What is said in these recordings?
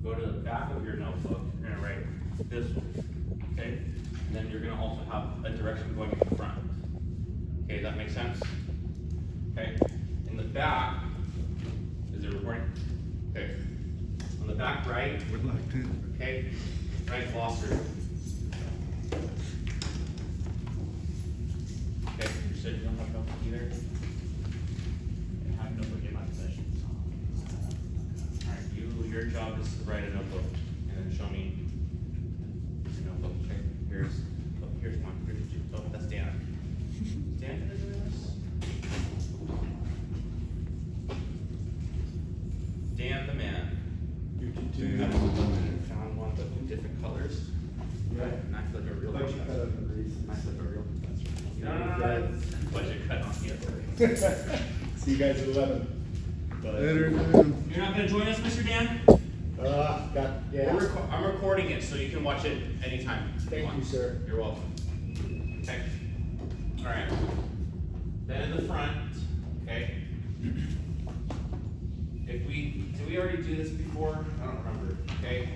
go to the back of your notebook, you're gonna write this one, okay? And then you're gonna also have a direction going in front. Okay, does that make sense? Okay, in the back, is it recording? Okay, on the back right, okay, right glossary. Okay, you said you don't have notebook either? I have notebook in my possession. Alright, your job is to write a notebook and then show me your notebook. Okay, here's one. Here's two. Oh, that's Dan. Is Dan gonna do this? Dan the man. Found one with two different colors. Yeah. Nice like a real Budget cut up in grease. Nice like a real professor. No. Budget cut on here. See you guys at 11. Later. You're not gonna join us, Mr. Dan? Yeah. I'm recording it so you can watch it anytime. Thank you, sir. You're welcome. Okay. All right. Then in the front, okay. Did we already do this before? I don't remember. Okay.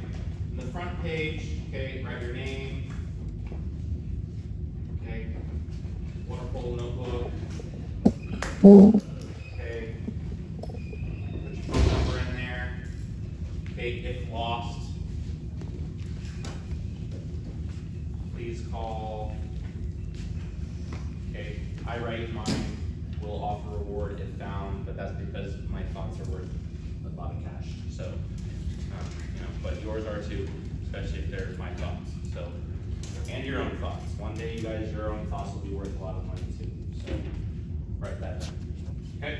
In the front page, okay, write your name. Okay. Waterpolo notebook. Okay. Put your phone number in there. Okay, if lost, please call. Okay, I write mine, will offer reward if found, but that's because my thoughts are worth a lot of cash. So, you know, but yours are too, especially if they're my thoughts. So, and your own thoughts. One day, you guys, your own thoughts will be worth a lot of money too. So, write that down. Okay.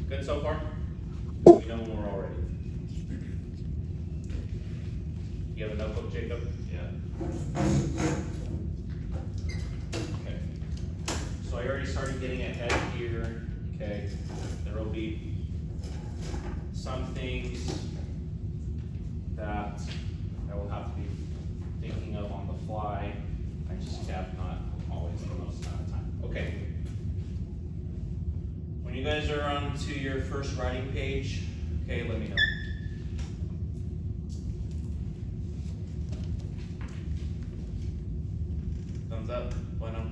Good so far? We know more already. You have a notebook, Jacob? Yeah. Okay. So I already started getting ahead here. Okay. There will be some things that I will have to be thinking of on the fly. I just have not always the most amount of time. Okay. When you guys are on to your first writing page, okay, let me know. Thumbs up, bueno.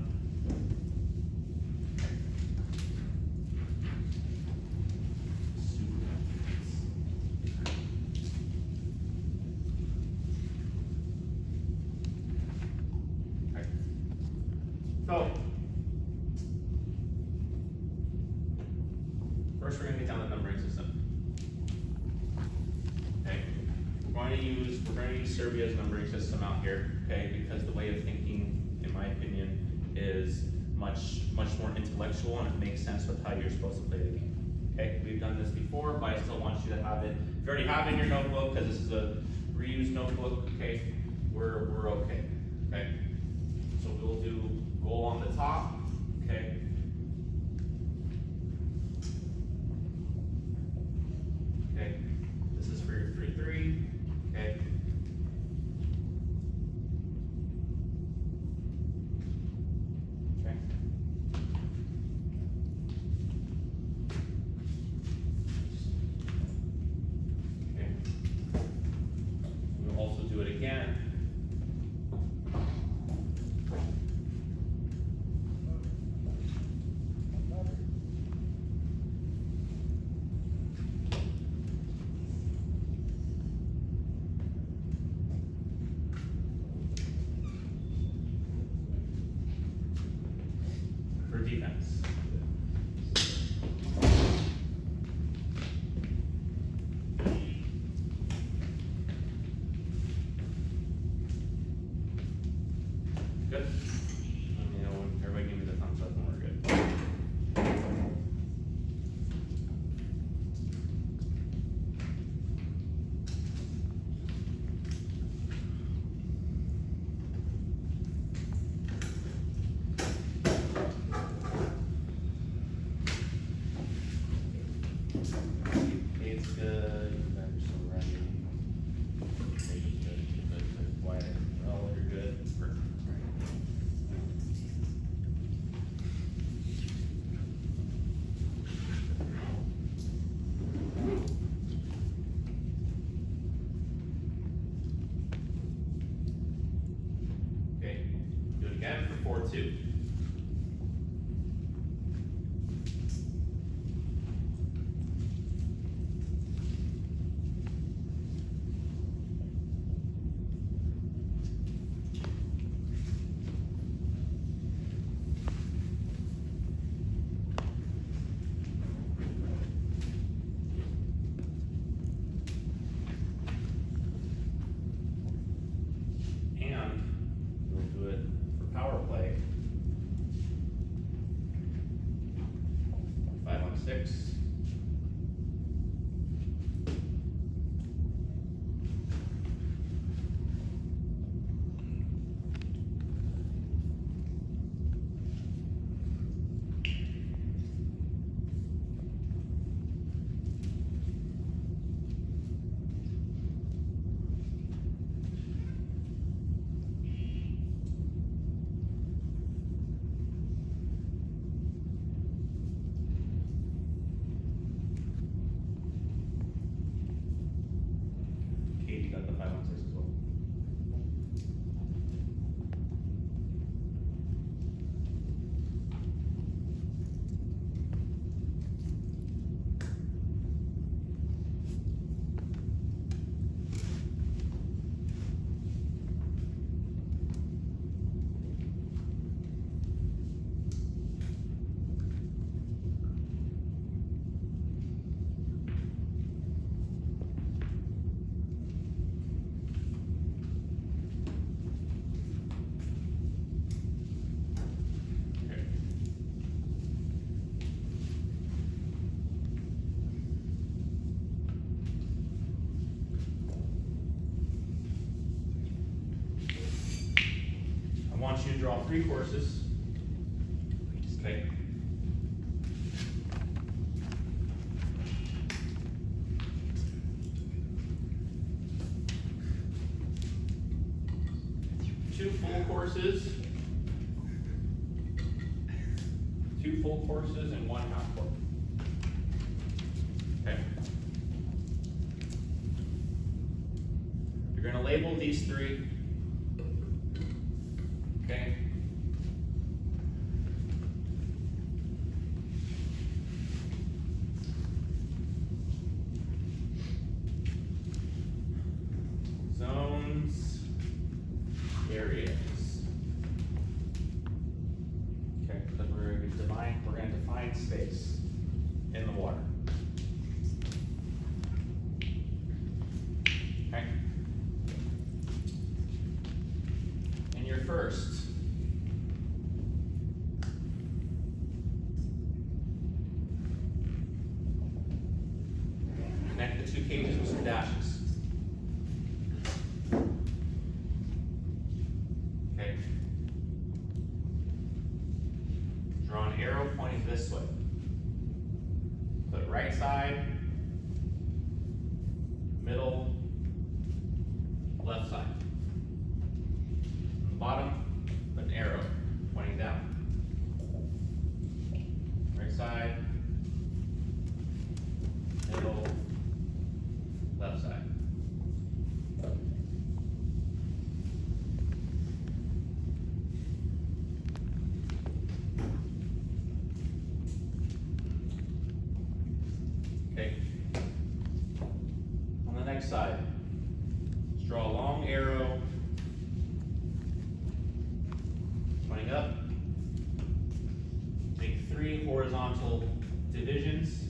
Okay. So, first we're going to get down the numbering system. Okay, we're going to use Serbia's numbering system out here, okay, because the way of thinking, in my opinion, is much more intellectual, and it makes sense with how you're supposed to play the game. Okay, we've done this before, but I still want you to have it. If you already have it in your notebook, because this is a reused notebook, okay, we're okay. Okay, so we'll do goal on the top. Okay. Okay, this is for your 3-3. Okay. Okay. Okay. We'll also do it again. 2. And we'll do it for power play. 5 on 6. Katie got the 5 on 6 as well. Okay. I want you to draw 3 courses. Okay. Two full courses, 2 full courses, and 1 half course. Okay. You're gonna label these 3. Okay. Zones, areas. Okay, because we're gonna define space in the water. Okay. And your first. Connect the 2 cages with some dashes. Okay. Draw an arrow pointing this way. Put right side, middle, left side. On the bottom, put an arrow pointing down. Right side, middle, left side. Okay. On the next side, just draw a long arrow pointing up. Make 3 horizontal divisions.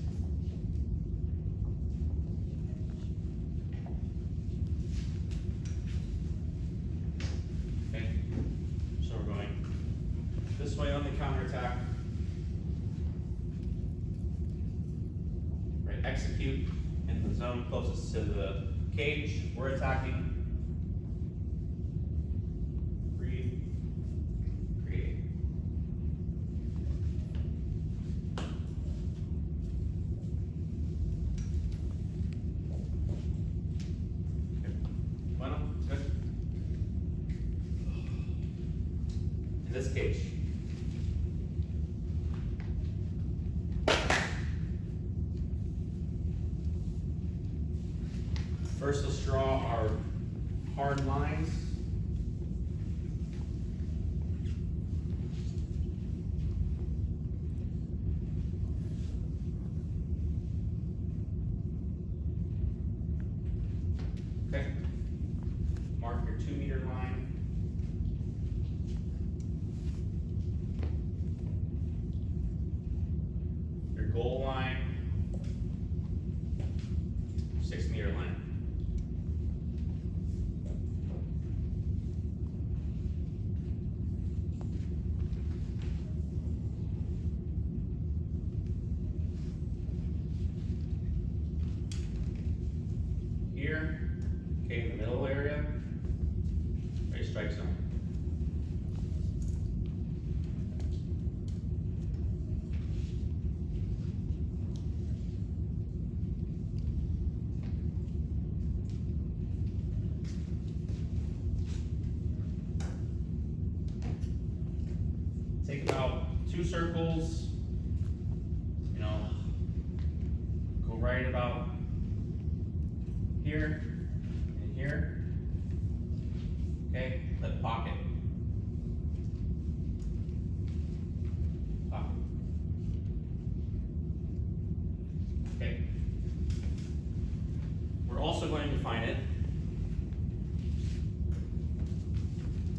Okay. So we're going this way on the counterattack. Right, execute in the zone closest to the cage. We're attacking. Read, create. Okay. Bueno, good. In this cage. First, let's draw our hard lines. Okay. Mark your 2 meter line. Your goal line, 6 meter line. Here, okay, in the middle area, right strike zone. Take about 2 circles, you know, go right about here and here. Okay, let pocket. Pocket. Okay. We're also going to define it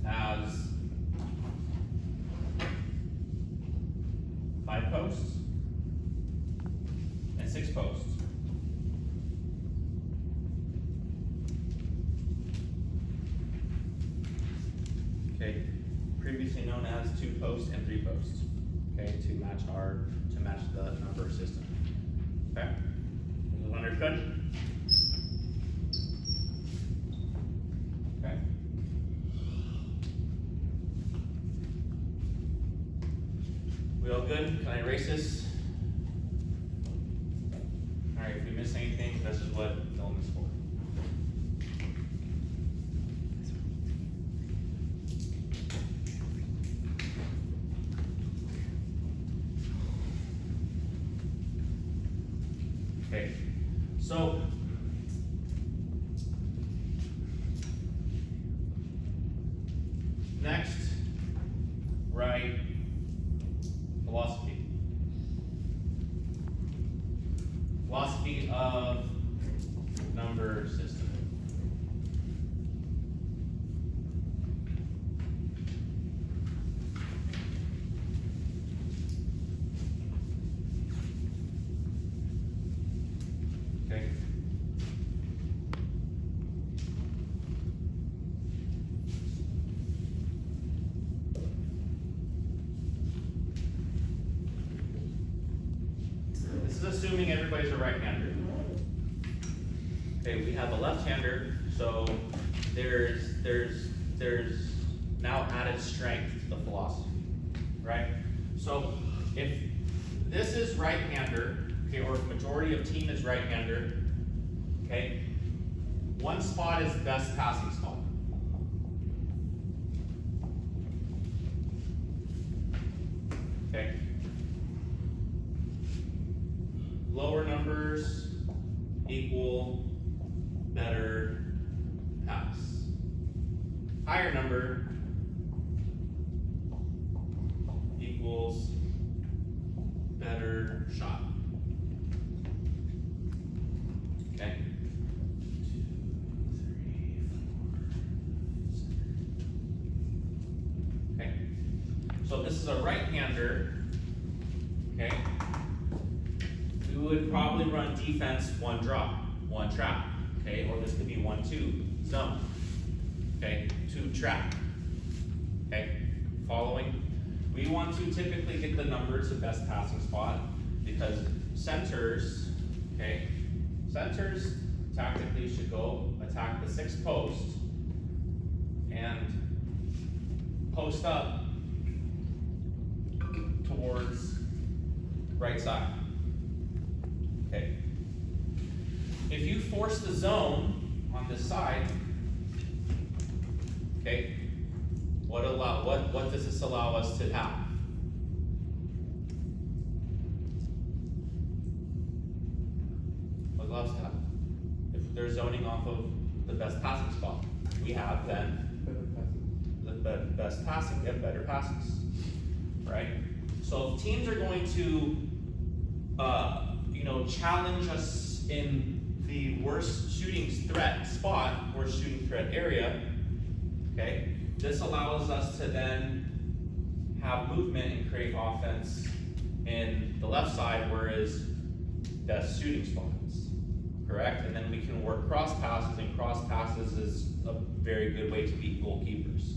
as 5 posts and 6 posts. Okay, previously known as 2 posts and 3 posts. Okay, to match the number system. Okay, this is understood. Okay. We all good? Can I erase this? All right, if we miss anything, this is what film is for. Okay, so next, write philosophy. Philosophy of number system. Okay. This is assuming everybody's a right-hander. Okay, we have a left-hander, so there's now added strength to the philosophy, right? So if this is right-hander, okay, or majority of team is right-hander, okay, one spot is best passing spot. Okay. Lower numbers equal better pass. Higher number equals better shot. Okay. 2, 3, 4, 7. Okay. So if this is a right-hander, okay, we would probably run defense 1 drop, 1 trap, okay, or this could be 1-2 zone, okay, 2 trap, okay, following. We want to typically get the number to best passing spot because centers, okay, centers tactically should go attack the 6th post and post up towards right side. Okay. If you force the zone on this side, okay, what does this allow us to have? What allows us to have? If they're zoning off of the best passing spot, we have then the best passing, and better passes, right? So if teams are going to, challenge us in the worst shooting threat spot, worst shooting threat area, okay? This allows us to then have movement and create offense in the left side, whereas that's shooting spots, correct? And then we can work cross passes, and cross passes is a very good way to beat goalkeepers.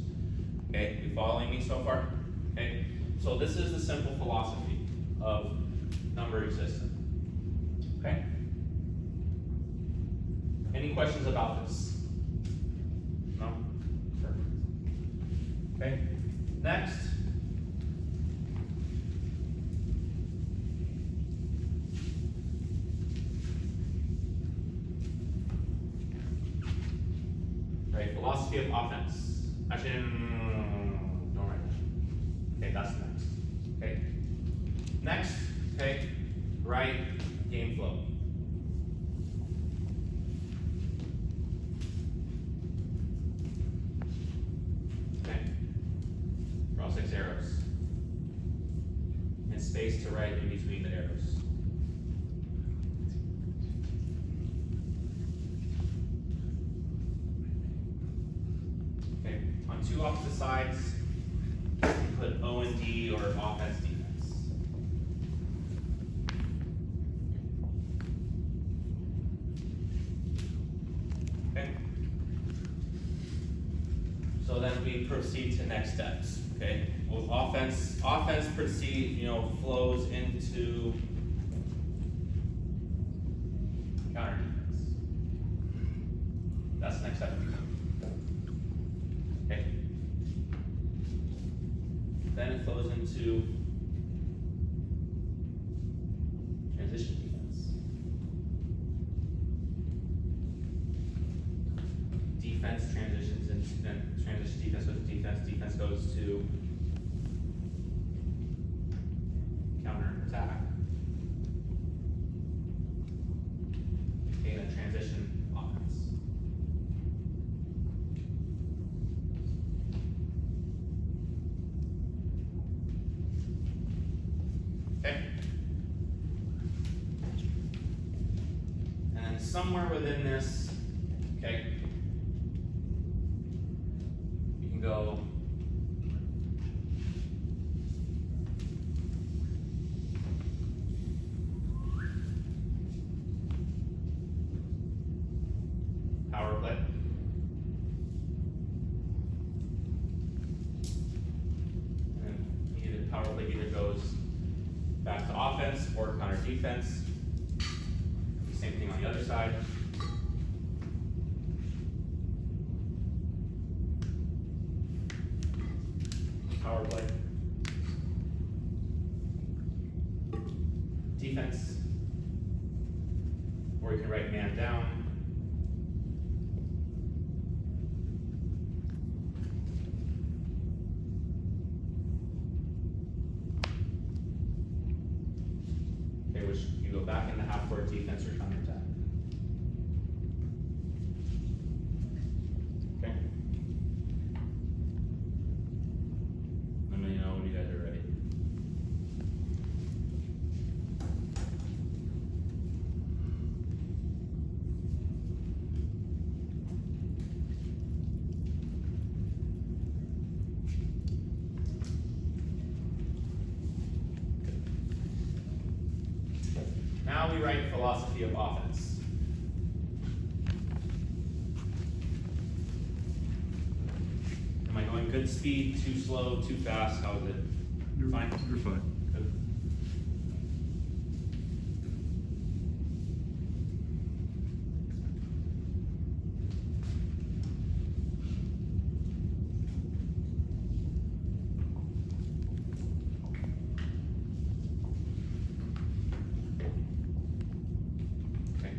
Okay, you following me so far? Okay, so this is the simple philosophy of numbering system. Okay? Any questions about this? No? Perfect. Okay, next. Right, philosophy of offense. Actually, don't write that. Okay, that's next. Okay. Next, okay, right, game flow. Okay. Draw 6 arrows. And space to right in between the arrows. Okay, on two opposite sides, put O and D or offense defense. Okay. So then we proceed to next steps. Okay. Well, offense proceed, flows into counter defense. That's the next step. Okay. Then it flows into transition defense. Defense transitions into, then transition defense goes to defense, defense goes to counter attack. Okay, then transition offense. Okay. And then somewhere within this, okay, you can go power play. And either power play either goes back to offense or counter defense. Same thing on the other side. Power play. Defense. Or you can write man down. Okay, which you go back into half court defense or counter attack. Okay. Let me know when you guys are ready. Now we write philosophy of offense. Am I going good speed, too slow, too fast? How is it? You're Fine? You're fine. Good. Okay.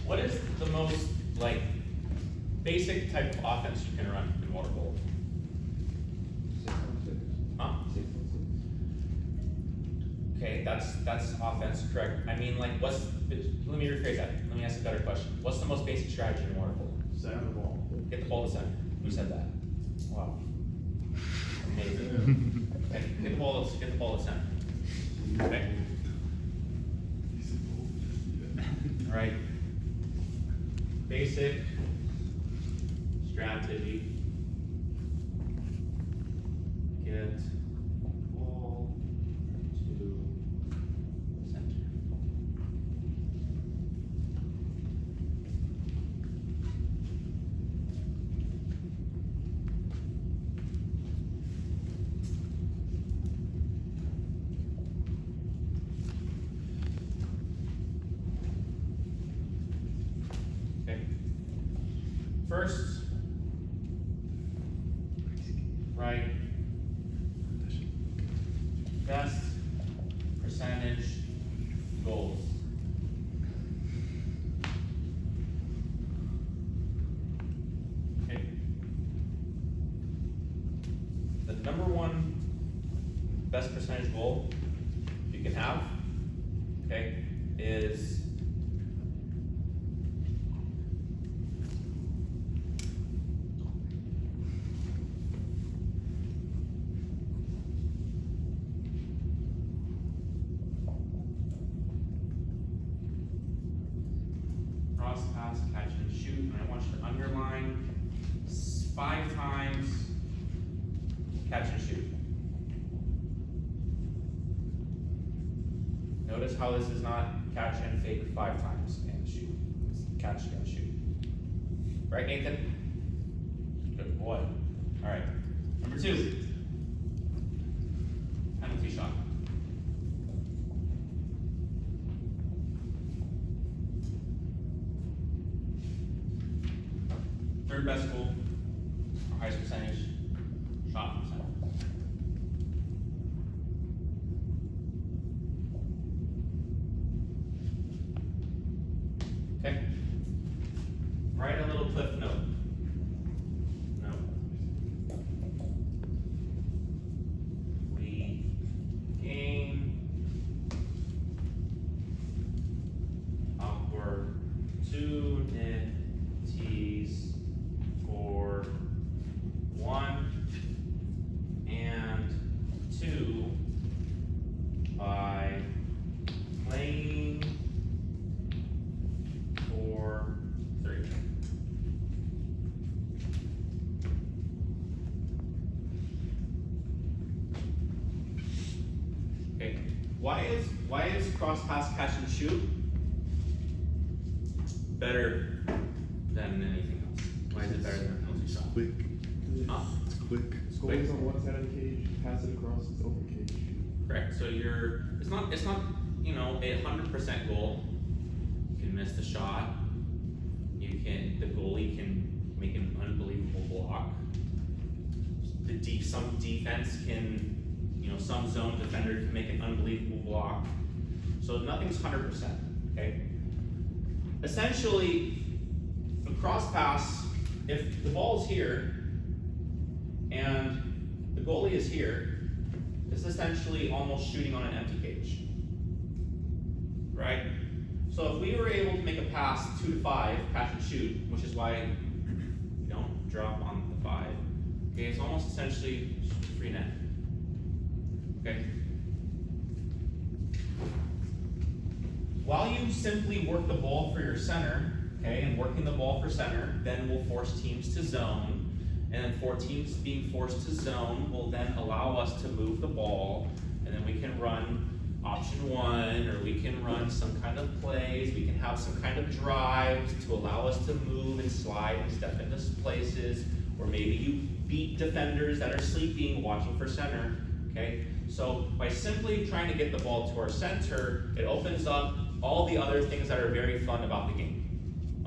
What is the most, basic type of offense you can run in Waterpolo? Huh? Okay, that's offense, correct. I mean, let me rephrase that. Let me ask a better question. What's the most basic strategy in Waterpolo? Center the ball. Get the ball to center. Who said that? Wow. Amazing. Okay, get the ball to center. Okay. Alright. Basic strategy. Get ball to center. Okay. First, right, best percentage goals. Okay. The number one best percentage goal you can have, okay, is cross pass, catch and shoot, and I want you to underline 5 times catch and shoot. Notice how this is not catch and fake 5 times and shoot. It's catch and shoot. Right, Nathan? Good boy. Alright. Number 2. Penalty shot. Third best goal, or highest percentage, shot percentage. Okay. Write a little cliff note. No. We gain opportunities for 1 and 2 by playing for 3. Okay, why is cross pass catch and shoot better than anything else? Why is it better than a penalty shot? Quick. Huh? It's quick. Goal is on one side of the cage, pass it across, it's over cage. Correct. So it's not you know, a 100% goal. You can miss the shot. The goalie can make an unbelievable block. Some defense can, you know, some zone defender can make an unbelievable block. So nothing's 100%. Okay. Essentially, a cross pass, if the ball's here and the goalie is here, it's essentially almost shooting on an empty cage, right? So if we were able to make a pass 2 to 5, catch and shoot, which is why we don't drop on the 5, okay, it's almost essentially free net, okay? While you simply work the ball for your center, okay, and working the ball for center, then will force teams to zone, and then for teams being forced to zone will then allow us to move the ball, and then we can run option 1, or we can run some kind of plays, we can have some kind of drives to allow us to move and slide and step into places, or maybe you beat defenders that are sleeping, watching for center, okay? So by simply trying to get the ball to our center, it opens up all the other things that are very fun about the game,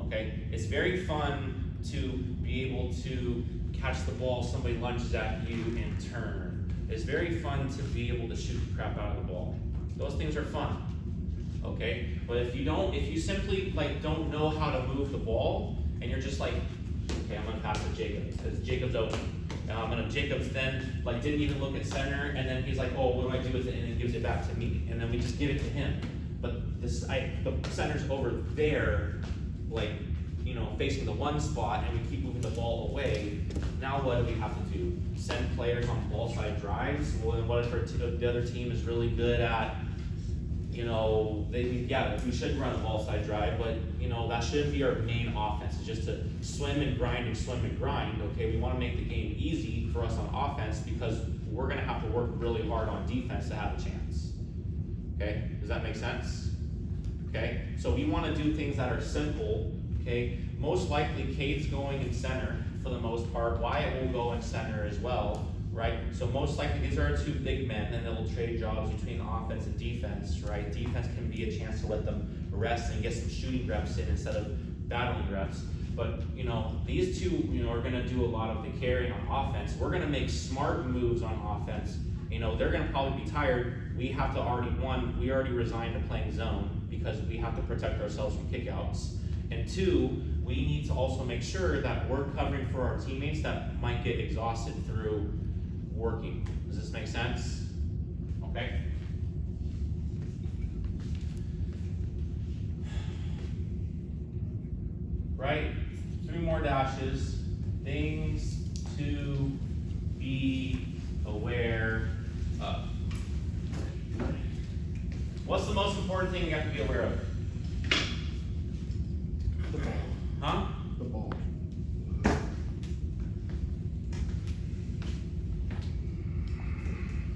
okay? It's very fun to be able to catch the ball, somebody lunges at you and turn. It's very fun to be able to shoot the crap out of the ball. Those things are fun, okay? But if you simply like don't know how to move the ball, and you're just like, okay, I'm gonna pass to Jacob, because Jacob's open. Jacob's then like didn't even look at center, and then he's like, oh, what do I do with it? And then gives it back to me, and then we just give it to him. But the center's over there, like, you know, facing the one spot, and we keep moving the ball away. Now what do we have to do? Send players on ball side drives? Well, then what if the other team is really good at you know, we should run a ball side drive, but, you know, that shouldn't be our main offense. It's just to swim and grind, okay? We wanna make the game easy for us on offense because we're gonna have to work really hard on defense to have a chance. Okay, does that make sense? Okay, so we wanna do things that are simple, okay? Most likely Cade's going in center for the most part. Wyatt will go in center as well, right? So most likely these are our two big men, and they'll trade jobs between offense and defense, right? Defense can be a chance to let them rest and get some shooting reps in instead of battling reps. But, you know, these two, you know, are gonna do a lot of the carrying on offense. We're gonna make smart moves on offense. You know, they're gonna probably be tired. We have to we already resigned to playing zone because we have to protect ourselves from kickouts. And two, we need to also make sure that we're covering for our teammates that might get exhausted through working. Does this make sense? Okay. Right? 3 more dashes. Things to be aware of. What's the most important thing you have to be aware of? The ball. Huh? The ball.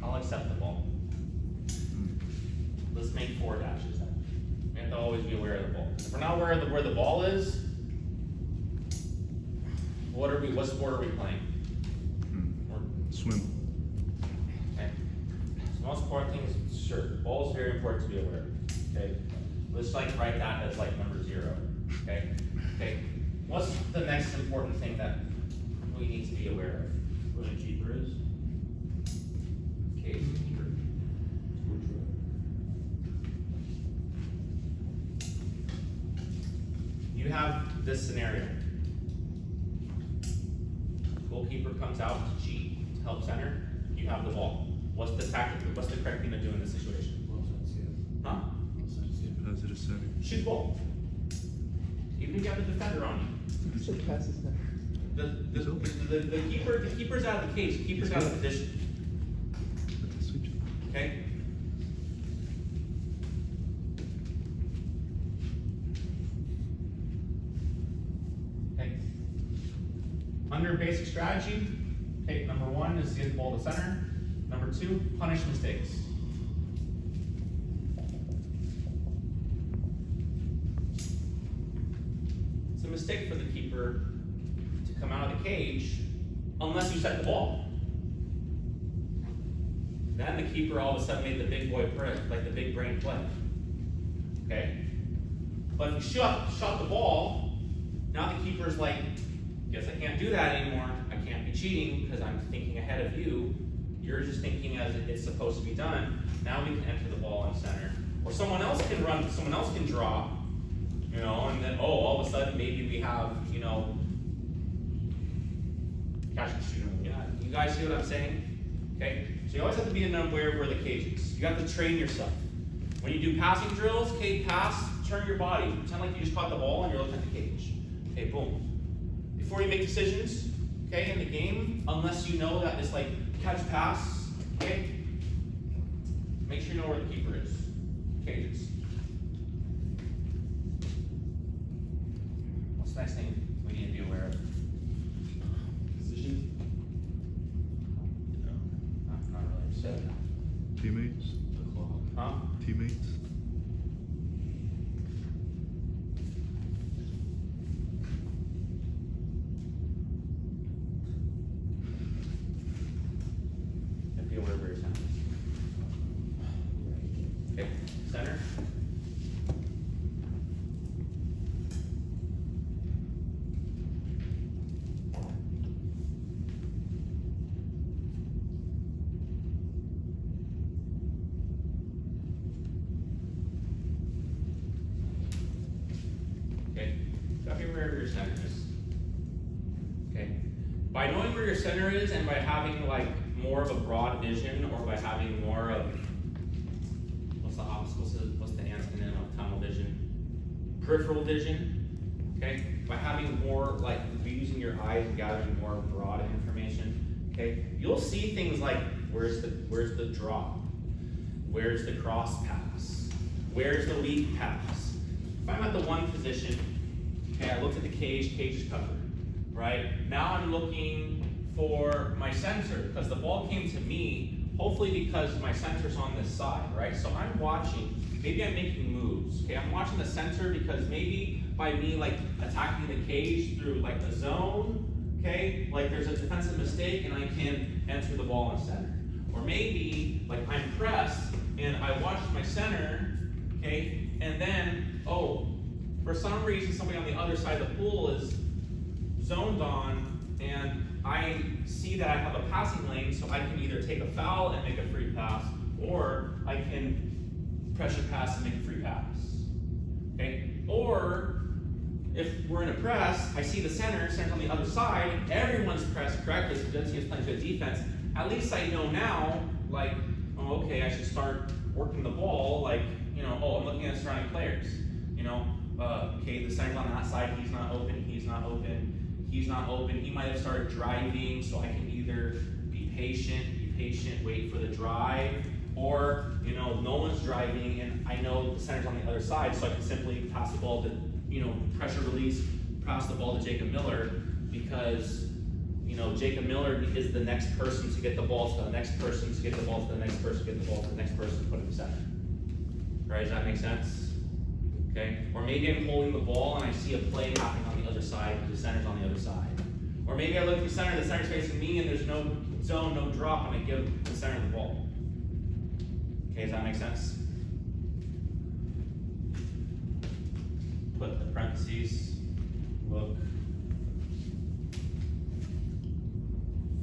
I'll accept the ball. Let's make 4 dashes then. We have to always be aware of the ball. If we're not aware of where the ball is, what sport are we playing? Swim. Okay. So the most important thing is, sure, ball is very important to be aware of. Okay. Let's like write that as like number 0. Okay. Okay. What's the next important thing that we need to be aware of? Where the keeper is. Okay, keeper. You have this scenario. Goalkeeper comes out to cheat, to help center. You have the ball. What's the correct thing to do in this situation? Huh? Positive setting. Shoot ball. Even if you have a defender on you. You said pass is next. The keeper's out of the cage. The keeper's out of position. Let's switch. Okay? Okay. Under basic strategy, okay, number 1 is to get the ball to center. Number 2, punish mistakes. It's a mistake for the keeper to come out of the cage unless you set the ball. Then the keeper all of a sudden made the big boy play, like the big brain play. Okay? But if you shot the ball, now the keeper's like, guess I can't do that anymore. I can't be cheating because I'm thinking ahead of you. You're just thinking as it's supposed to be done. Now we can enter the ball in center. Or someone else can run, someone else can draw, you know, and then, all of a sudden maybe we have, you know, catch and shoot. Yeah, you guys see what I'm saying? Okay? So you always have to be aware of where the cage is. You have to train yourself. When you do passing drills, okay, pass, turn your body. Pretend like you just caught the ball and you're looking at the cage. Okay, boom. Before you make decisions, okay, in the game, unless you know that it's like catch, pass, okay, make sure you know where the keeper is. Cages. What's the next thing we need to be aware of? Position. Not really. So, Teammates. huh? Teammates. And be aware of where your center is. Okay, center. Okay, gotta be aware of where your center is. Okay, by knowing where your center is and by having like more of a broad vision, or by having more of, what's the opposite, what's the antonym of tunnel vision? Peripheral vision, okay? By having more, like, using your eyes and gathering more broad information, okay? You'll see things like, where's the drop? Where's the cross pass? Where's the weak pass? If I'm at the 1 position, okay, I looked at the cage is covered, right? Now I'm looking for my center, because the ball came to me, hopefully because my center's on this side, right? So I'm watching, maybe I'm making moves, okay? I'm watching the center because maybe by me like attacking the cage through like the zone, okay? Like there's a defensive mistake and I can enter the ball in center. Or maybe like I'm pressed and I watched my center, okay? And then, oh, for some reason somebody on the other side of the pool is zoned on, and I see that I have a passing lane, so I can either take a foul and make a free pass, or I can pressure pass and make a free pass, okay? Or, if we're in a press, I see the center's on the other side, everyone's pressed correctly, so the other team's playing good defense, at least I know now, like, oh, okay, I should start working the ball, like, you know, oh, I'm looking at surrounding players, you know, okay, the center's on that side, he's not open, he's not open, he might have started driving, so I can either be patient, wait for the drive, or, you know, no one's driving and I know the center's on the other side, so I can simply pass the ball to, you know, pressure release, pass the ball to Jacob Miller, because, you know, Jacob Miller is the next person to get the ball to the next person, to get the ball to the next person, to get the ball to the next person, to put it in the center. Right, does that make sense? Okay, or maybe I'm holding the ball and I see a play happening on the other side, the center's on the other side. Or maybe I look at the center's facing me and there's no zone, no drop, and I give the center the ball. Okay, does that make sense? Put the parentheses, look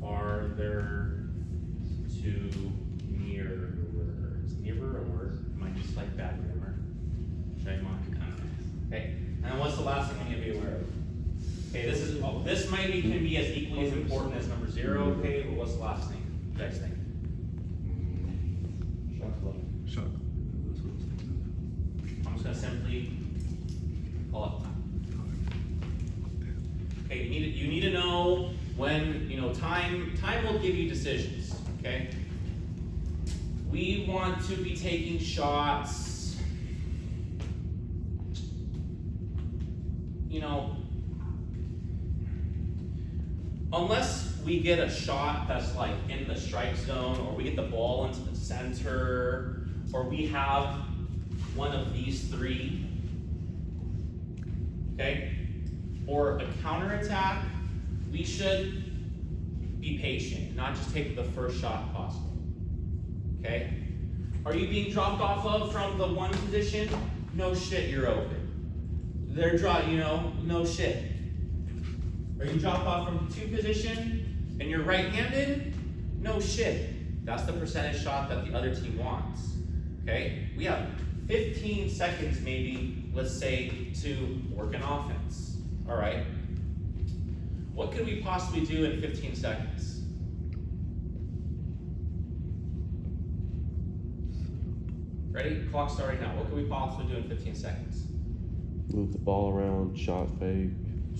farther to mirror. Is mirror a word? Am I just like bad grammar? Okay, and then what's the last thing we need to be aware of? Okay, this maybe can be as equally as important as number 0, okay, but what's the last thing? You guys think? Shot clock. Shot. That's what I was thinking I'm just gonna simply call it time. of. Okay, you need to know when, you know, time will give you decisions, okay? We want to be taking shots, you know, unless we get a shot that's like in the strike zone, or we get the ball into the center, or we have one of these 3, okay, or a counterattack, we should be patient, not just take the first shot possible, okay? Are you being dropped off of from the 1 position? No shit, you're open. They're you know, no shit. Are you dropped off from the 2 position and you're right-handed? No shit. That's the percentage shot that the other team wants. Okay? We have 15 seconds maybe, let's say, to work an offense. Alright? What could we possibly do in 15 seconds? Ready? Clock starting now. What could we possibly do in 15 seconds? Move the ball around, shot fake.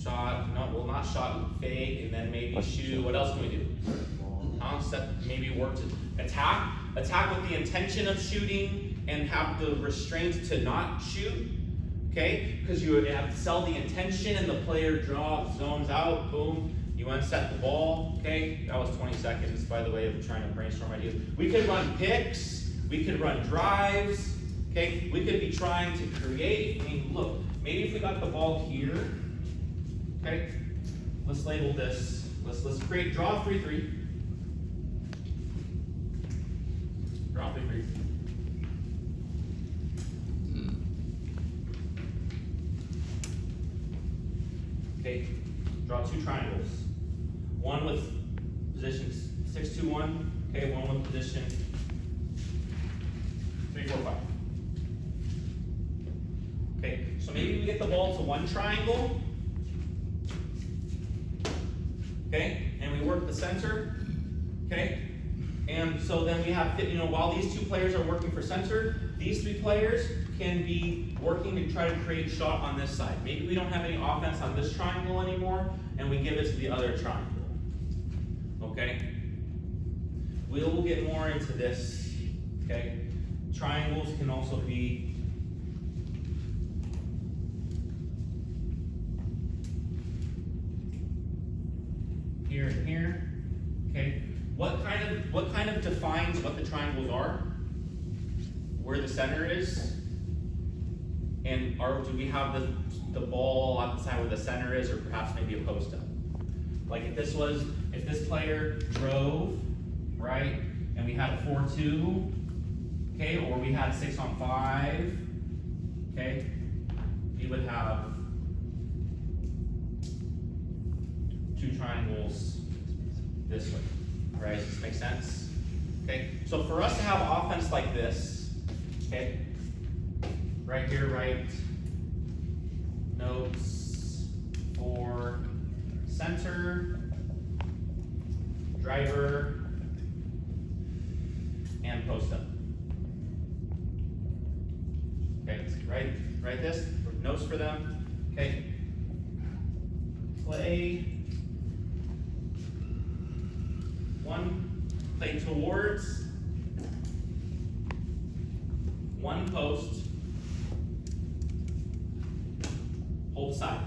Shot, no, well, not shot, fake, and then maybe shoot. What else can we do? Maybe work to attack with the intention of shooting and have the restraint to not shoot. Okay, because you would have to sell the intention and the player zones out, boom, you unset the ball. Okay, that was 20 seconds, by the way, of trying to brainstorm ideas. We could run picks, we could run drives. Okay, we could be trying to create. I mean, look. Maybe if we got the ball here, okay, let's label this, let's create, draw 3-3. Draw 3-3. Okay, draw 2 triangles. One with position 6-2-1, okay, one with position 3-4-5. Okay, so maybe we get the ball to 1 triangle, okay, and we work the center, okay, and so then we have, you know, while these 2 players are working for center, these 3 players can be working to try to create shot on this side. Maybe we don't have any offense on this triangle anymore, and we give it to the other triangle, okay? We will get more into this, okay? Triangles can also be here, and here. Okay, what kind of defines what the triangles are? Where the center is, and do we have the ball at the side where the center is, or perhaps maybe a post up? Like if this player drove, right, and we had a 4-2, okay, or we had 6-on-5, okay, we would have two triangles this way, right? Does this make sense? Okay, so for us to have offense like this, okay, right here, right, notes for center, driver, and post up. Okay, write this, notes for them, okay. Play towards one post, hold side.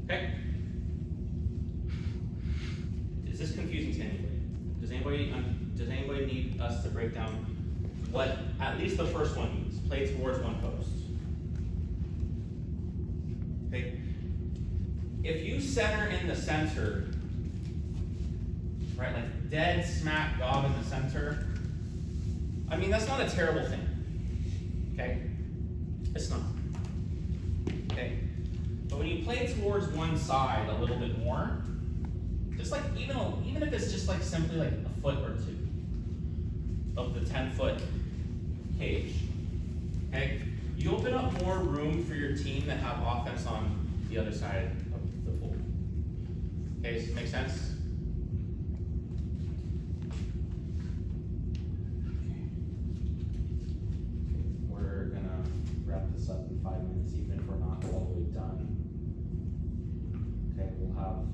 Okay? Is this confusing to anybody? Does anybody need us to break down what at least the first one means? Play towards one post. Okay? If you center in the center, right, like dead smack dab in the center, I mean, that's not a terrible thing. Okay? It's not. Okay? But when you play towards one side a little bit more, just like even if it's just like simply like a foot or two of the 10-foot cage, okay, you open up more room for your team that have offense on the other side of the pool. Okay, does this make sense? We're gonna wrap this up in 5 minutes, even if we're not all the way done. Okay, we'll have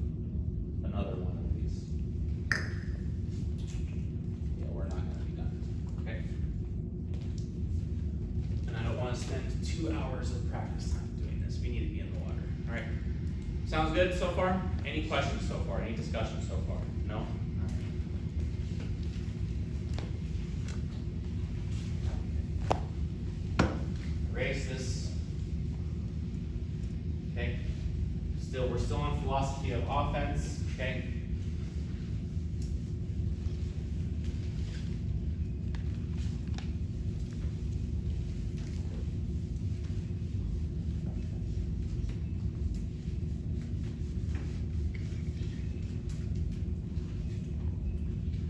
another one of these. Yeah, we're not gonna be done. Okay? And I don't wanna spend 2 hours of practice time doing this. We need to be in the water. Alright. Sounds good so far? Any questions so far? Any discussion so far? No? All right. Erase this. Okay? We're still on philosophy of offense, okay?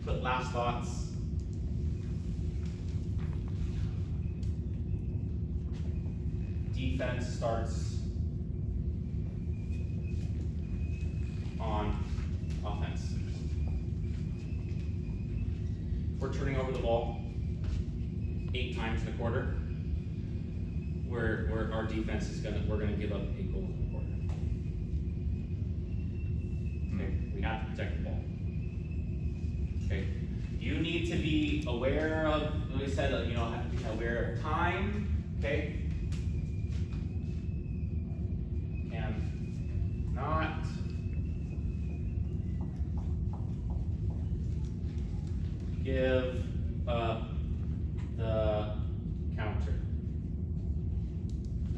Put last thoughts. Defense starts on offense. We're turning over the ball 8 times in a quarter. Where our defense is we're gonna give up 8 goals in a quarter. Okay, we have to protect the ball. Okay, you need to be aware of, like I said, have to be aware of time. Okay, and not give up the counter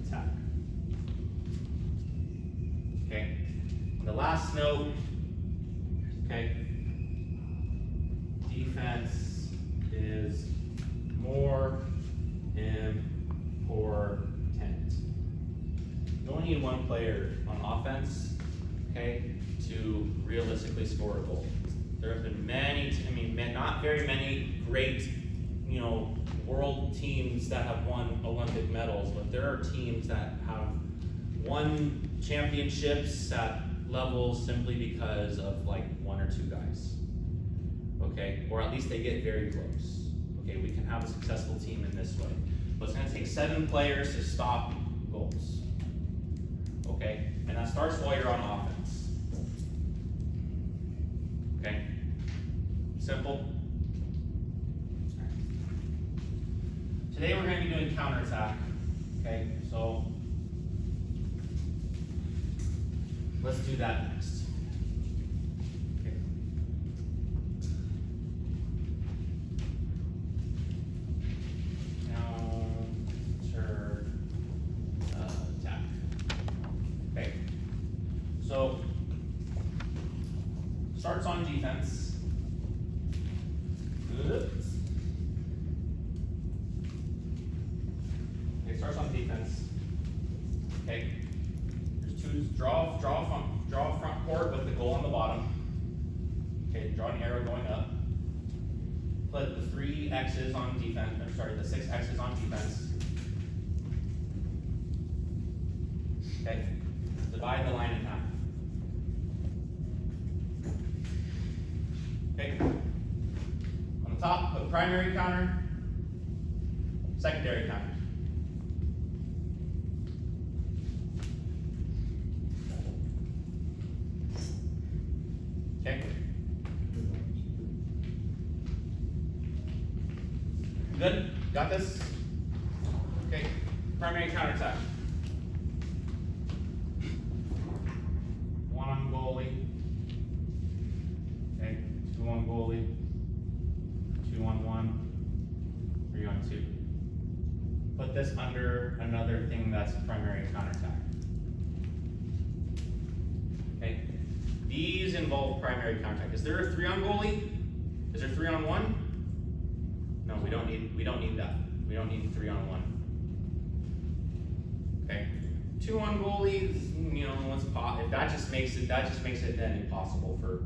attack. Okay, the last note, okay, defense is more important. You only need one player on offense, okay, to realistically score a goal. There have been not very many great, world teams that have won Olympic medals, but there are teams that have won championships at levels simply because of like 1 or 2 guys. Okay, or at least they get very close. Okay, we can have a successful team in this way, but it's going to take 7 players to stop goals. Okay, and that starts while you're on offense. Okay, simple. Today we're going to be doing counterattack. Okay, so let's do that next. Okay. Counter attack. Okay. So starts on defense. Oops. Okay, starts on defense. Okay. There's two. Draw a front court with the goal on the bottom. Okay, draw an arrow going up. Put the 3 X's on defense. Or sorry, the 6 X's on defense. Okay. Divide the line in half. Okay. On the top, put primary counter, secondary counter. Okay. Good? Got this? Okay. Primary counter attack. 1 on goalie. Okay. 2 on goalie. 2 on 1. 3 on 2. Put this under another thing that's primary counterattack. Okay. These involve primary counterattack. Is there a 3 on goalie? Is there 3 on 1? No, we don't need that. We don't need 3 on 1. Okay. 2 on goalie, you know, let's pop. If that just makes it then impossible for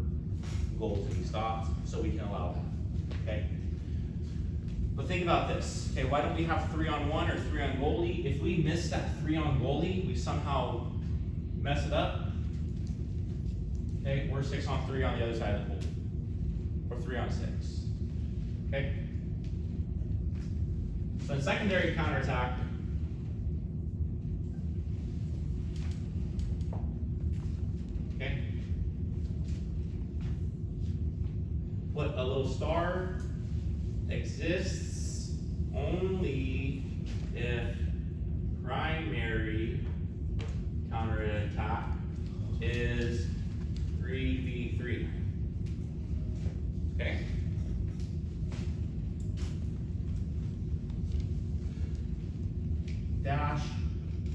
goals to be stopped, so we can allow that. Okay. But think about this. Okay, why don't we have 3 on 1 or 3 on goalie? If we miss that 3 on goalie, we somehow mess it up. Okay, we're 6 on 3 on the other side of the pool. Or 3 on 6. Okay? So in secondary counterattack, okay, put a little star exists only if primary counterattack is 3v3. Okay. Dash,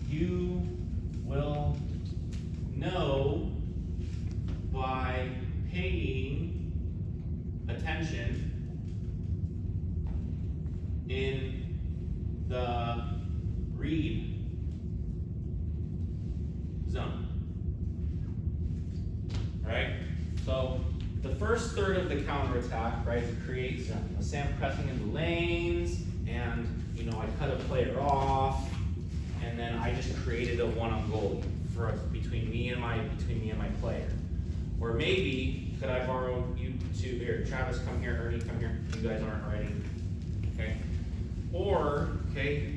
you will know by paying attention in the read zone. Right? So the first third of the counterattack, right, is create Sam pressing in the lanes, and you know, I cut a player off, and then I just created a 1 on goalie for between me and my player. Or maybe could I borrow you two here? Travis, come here. Ernie, come here. You guys aren't writing. Okay. Or okay,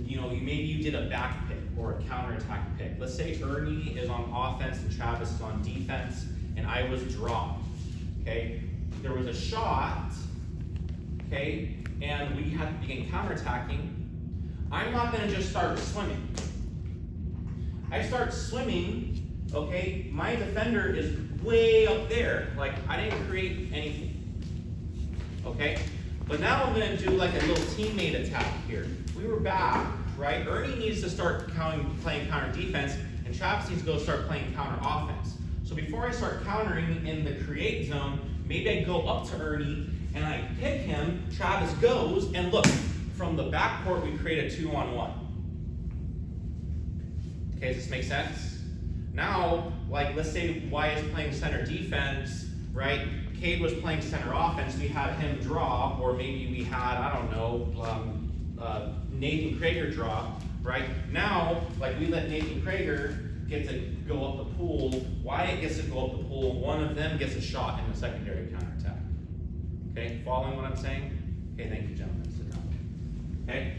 you know, maybe you did a back pick or a counterattack pick. Let's say Ernie is on offense and Travis is on defense, and I was dropped. Okay. There was a shot. Okay. And we had to begin counterattacking. I'm not going to just start swimming. I start swimming, okay, my defender is way up there. Like, I didn't create anything. Okay? But now I'm going to do like a little teammate attack here. We were back, right? Ernie needs to start playing counter defense, and Travis needs to go start playing counter offense. So before I start countering in the create zone, maybe I go up to Ernie and I pick him, Travis goes, and look, from the backcourt we create a 2 on 1. Okay, does this make sense? Now, like, let's say Wyatt's playing center defense, right? Cade was playing center offense, we had him draw, or maybe we had, I don't know, Nathan Krager draw, right? Now, like, we let Nathan Krager get to go up the pool, Wyatt gets to go up the pool, and one of them gets a shot in the secondary counterattack. Okay, following what I'm saying? Okay, thank you, gentlemen. Sit down. Okay?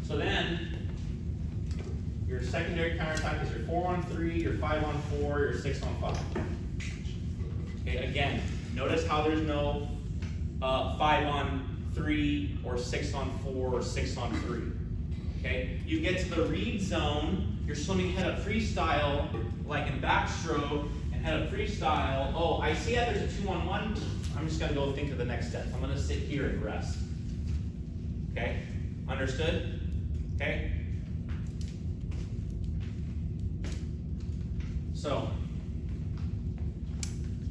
So then, your secondary counterattack is your 4 on 3, your 5 on 4, your 6 on 5. Okay, again, notice how there's no 5 on 3 or 6 on 4 or 6 on 3. Okay? You get to the read zone, you're swimming head up freestyle, like in backstroke, and head up freestyle. Oh, I see that there's a 2-on-1. I'm just gonna go think of the next step. I'm gonna sit here and rest. Okay? Understood? Okay? So,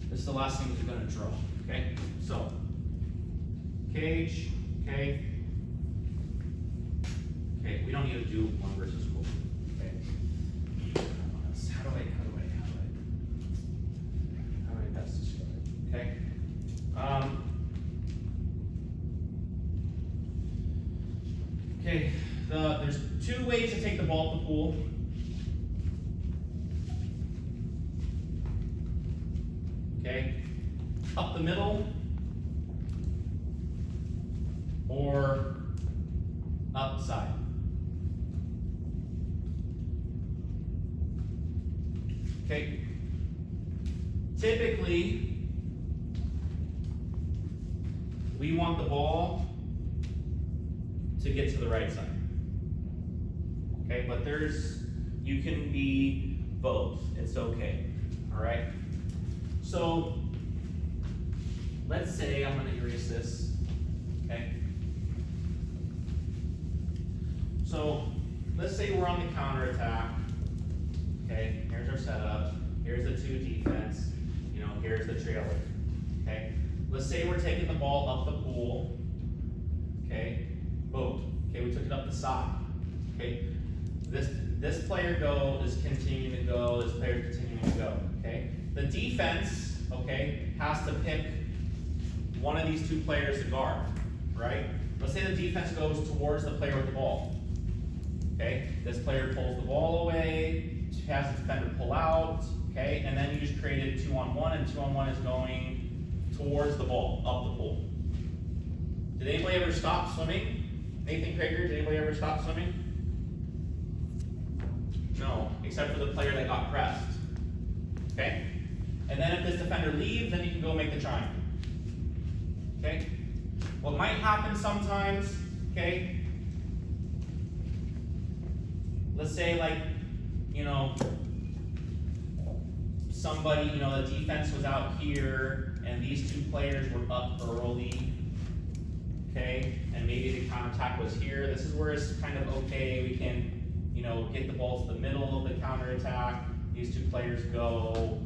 this is the last thing you're gonna draw. Okay? So, cage, okay? Okay, we don't need to do one versus goal. Okay? How do I best describe it? Okay? Okay, there's two ways to take the ball to the pool. Okay, up the middle or upside. Okay, typically we want the ball to get to the right side. Okay, but you can be both. It's okay. All right. So let's say I'm going to erase this. Okay. So let's say we're on the counter attack. Okay. Here's our setup. Here's the 2 defense. Here's the trailer. Okay. Let's say we're taking the ball up the pool. Okay. Boom. Okay, we took it up the side. Okay. This player is continuing to go, this player is continuing to go. Okay. The defense, okay, has to pick one of these 2 players to guard, right? Let's say the defense goes towards the player with the ball. Okay, this player pulls the ball away, has the defender pull out, okay, and then you just created 2-on-1, and 2-on-1 is going towards the ball, up the pool. Did anybody ever stop swimming? Nathan Krager, did anybody ever stop swimming? No, except for the player that got pressed. Okay? And then if this defender leaves, then you can go make the triangle. Okay? What might happen sometimes, okay? Let's say somebody, the defense was out here and these 2 players were up early. Okay? And maybe the counterattack was here. This is where it's kind of okay. We can, get the ball to the middle of the counterattack. These 2 players go.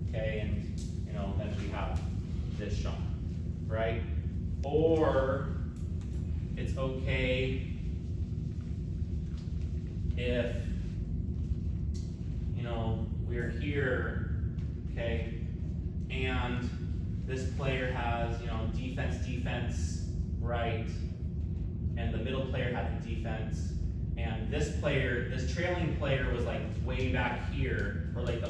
Okay, and then we have this shot, right? Or it's okay if we're here, okay, and this player has defense, right, and the middle player had the defense, and this trailing player was like way back here, or like the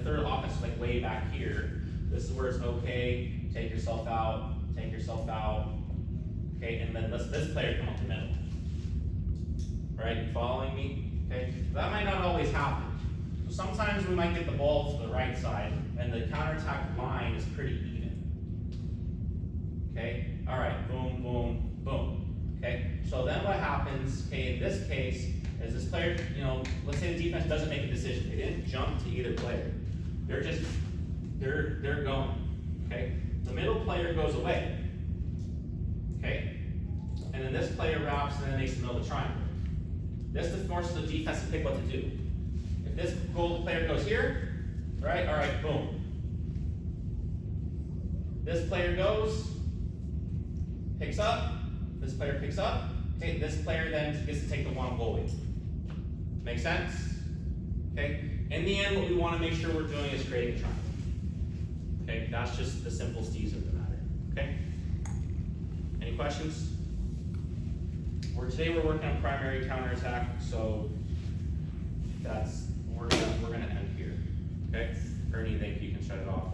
third offense was like way back here. This is where it's okay, take yourself out, okay, and then let this player come up the middle. Right, you following me? Okay, that might not always happen. So sometimes we might get the ball to the right side, and the counterattack line is pretty even. Okay, all right, boom, boom, boom. Okay, so then what happens, okay, in this case, is this player, let's say the defense doesn't make a decision. They didn't jump to either player. They're going, okay? The middle player goes away, okay? And then this player wraps and then makes the middle of the triangle. This forces the defense to pick what to do. If this goal player goes here, right? All right, boom. This player goes, picks up, this player picks up, okay? This player then gets to take the 1 goalie. Make sense? Okay? In the end, what we want to make sure we're doing is creating a triangle. Okay? That's just the simple steez of the matter. Okay? Any questions? Today we're working on primary counterattack, so we're gonna end here. Okay? Ernie, thank you. You can shut it off.